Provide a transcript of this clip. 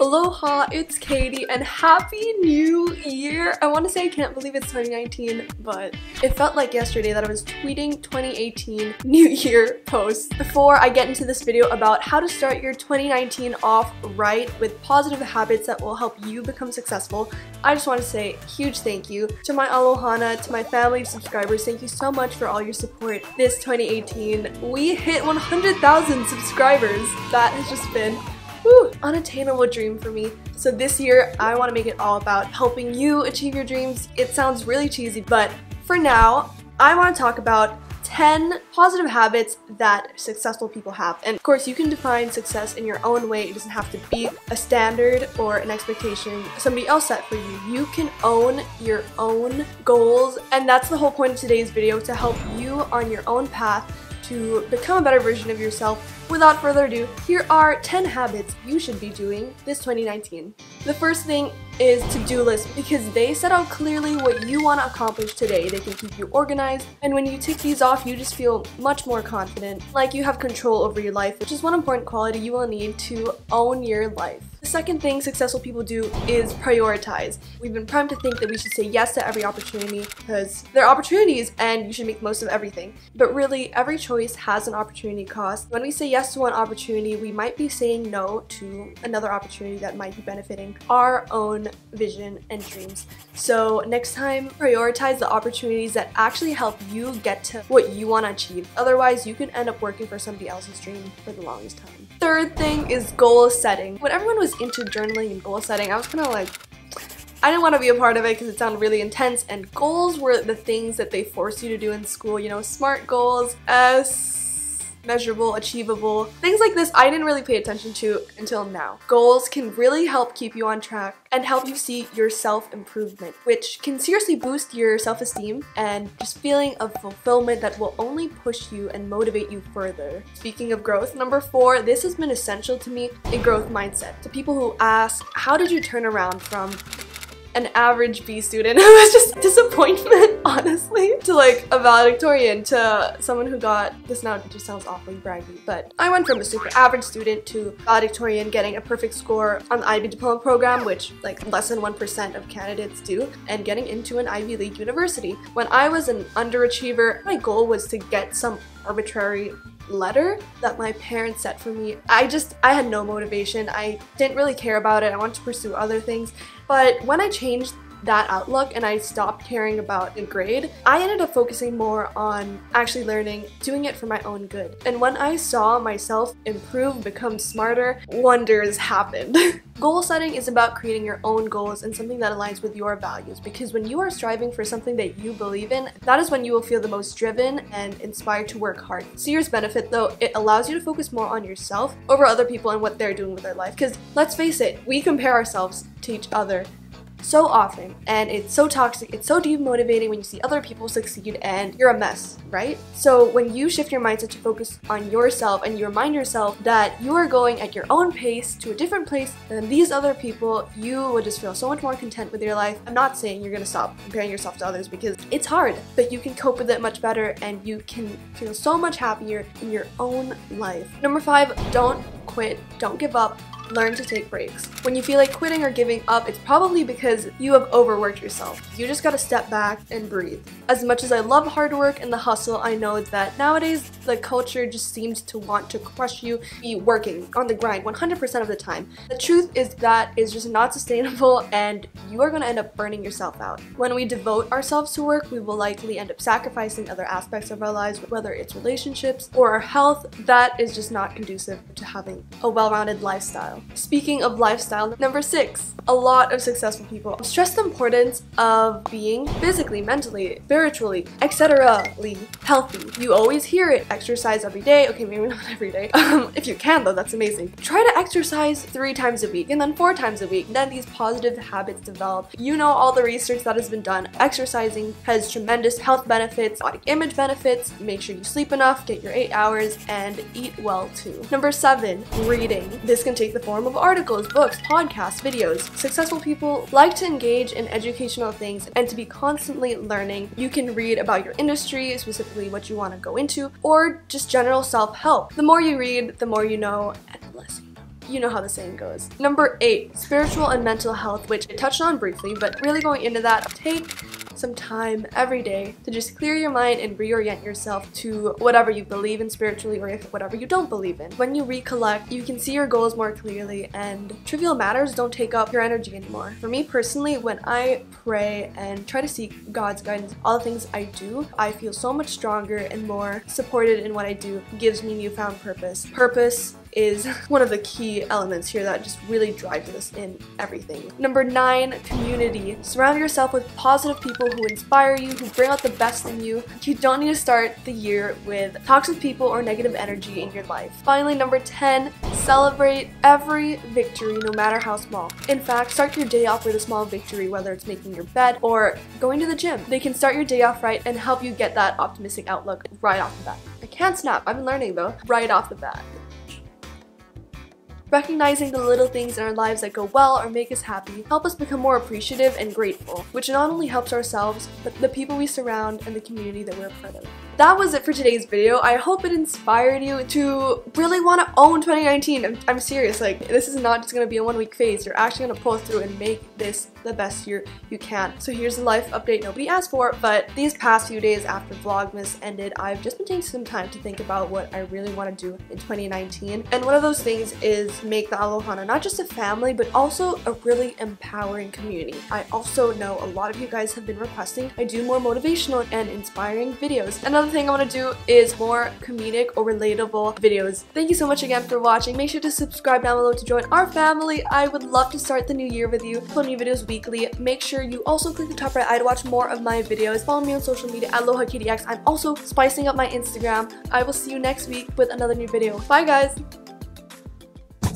Aloha, it's Katie, and Happy New Year! I want to say I can't believe it's 2019, but it felt like yesterday that I was tweeting 2018 New Year posts. Before I get into this video about how to start your 2019 off right with positive habits that will help you become successful, I just want to say a huge thank you to my alOHANA, to my family subscribers. Thank you so much for all your support this 2018. We hit 100,000 subscribers. That has just been unattainable dream for me. So this year, I want to make it all about helping you achieve your dreams. It sounds really cheesy, but for now, I want to talk about 10 positive habits that successful people have. And of course, you can define success in your own way. It doesn't have to be a standard or an expectation somebody else set for you. You can own your own goals, and that's the whole point of today's video, to help you on your own path to become a better version of yourself. Without further ado, here are 10 habits you should be doing this 2019. The first thing is to-do list, because they set out clearly what you want to accomplish today. They can keep you organized, and when you tick these off, you just feel much more confident, like you have control over your life, which is one important quality you will need to own your life. The second thing successful people do is prioritize. We've been primed to think that we should say yes to every opportunity because they're opportunities and you should make the most of everything. But really, every choice has an opportunity cost. When we say yes to one opportunity, we might be saying no to another opportunity that might be benefiting our own vision and dreams. So next time, prioritize the opportunities that actually help you get to what you want to achieve. Otherwise, you can end up working for somebody else's dream for the longest time. Third thing is goal setting. When everyone was into journaling and goal setting, I was kind of like, I didn't want to be a part of it because it sounded really intense, and goals were the things that they forced you to do in school, you know, SMART goals, measurable, achievable, things like this I didn't really pay attention to until now. Goals can really help keep you on track and help you see your self-improvement, which can seriously boost your self-esteem and just feeling of fulfillment that will only push you and motivate you further. Speaking of growth, number 4, this has been essential to me, a growth mindset. To people who ask, how did you turn around from an average B student who was just disappointment, honestly, to like a valedictorian, to someone who got, this now just sounds awfully braggy, but I went from a super average student to valedictorian, getting a perfect score on the Ivy diploma program, which like less than 1% of candidates do, and getting into an Ivy League university. When I was an underachiever, my goal was to get some arbitrary letter that my parents set for me. I had no motivation. I didn't really care about it. I wanted to pursue other things. But when I changed that outlook and I stopped caring about a grade, I ended up focusing more on actually learning, doing it for my own good. And when I saw myself improve, become smarter, wonders happened. Goal setting is about creating your own goals and something that aligns with your values, because when you are striving for something that you believe in, that is when you will feel the most driven and inspired to work hard. Serious benefit though, it allows you to focus more on yourself over other people and what they're doing with their life, because let's face it, we compare ourselves to each other so often, and it's so toxic, it's so demotivating when you see other people succeed and you're a mess, right? So when you shift your mindset to focus on yourself and you remind yourself that you are going at your own pace to a different place than these other people, you will just feel so much more content with your life. I'm not saying you're gonna stop comparing yourself to others because it's hard, but you can cope with it much better and you can feel so much happier in your own life. Number 5, don't quit, don't give up. Learn to take breaks. When you feel like quitting or giving up, it's probably because you have overworked yourself. You just gotta step back and breathe. As much as I love hard work and the hustle, I know that nowadays the culture just seems to want to crush you, be working on the grind 100% of the time. The truth is that is just not sustainable and you are gonna end up burning yourself out. When we devote ourselves to work, we will likely end up sacrificing other aspects of our lives, whether it's relationships or our health. That is just not conducive to having a well-rounded lifestyle. Speaking of lifestyle, number 6, a lot of successful people stress the importance of being physically, mentally, spiritually, etc. healthy. You always hear it. Exercise every day. Okay, maybe not every day. If you can though, that's amazing. Try to exercise 3 times a week and then 4 times a week. Then these positive habits develop. You know all the research that has been done. Exercising has tremendous health benefits, body image benefits. Make sure you sleep enough, get your 8 hours, and eat well too. Number 7, reading. This can take the form of articles, books, podcasts, videos. Successful people like to engage in educational things and to be constantly learning. You can read about your industry, specifically what you want to go into, or just general self-help. The more you read, the more you know, and the less you know. you know how the saying goes. Number 8, spiritual and mental health, which I touched on briefly, but really going into that, take some time every day to just clear your mind and reorient yourself to whatever you believe in spiritually or if whatever you don't believe in. When you recollect, you can see your goals more clearly and trivial matters don't take up your energy anymore. For me personally, when I pray and try to seek God's guidance, all the things I do, I feel so much stronger and more supported in what I do. It gives me newfound purpose. Purpose is one of the key elements here that just really drives us in everything. Number 9, community. Surround yourself with positive people who inspire you, who bring out the best in you. You don't need to start the year with toxic people or negative energy in your life. Finally, number 10, celebrate every victory, no matter how small. In fact, start your day off with a small victory, whether it's making your bed or going to the gym. They can start your day off right and help you get that optimistic outlook right off the bat. I can't snap, I've been learning though, right off the bat. Recognizing the little things in our lives that go well or make us happy help us become more appreciative and grateful, which not only helps ourselves, but the people we surround and the community that we're a part of. That was it for today's video. I hope it inspired you to really want to own 2019. I'm serious, like this is not just going to be a 1-week phase. You're actually going to pull through and make this the best year you can. So here's the life update nobody asked for, but these past few days after Vlogmas ended, I've just been taking some time to think about what I really want to do in 2019. And one of those things is make the alOHANA not just a family, but also a really empowering community. I also know a lot of you guys have been requesting I do more motivational and inspiring videos. Another thing I want to do is more comedic or relatable videos. Thank you so much again for watching. Make sure to subscribe down below to join our family. I would love to start the new year with you. Upload new videos weekly. Make sure you also click the top right eye to watch more of my videos. Follow me on social media at alOHAKatieg. I'm also spicing up my Instagram. I will see you next week with another new video. Bye guys!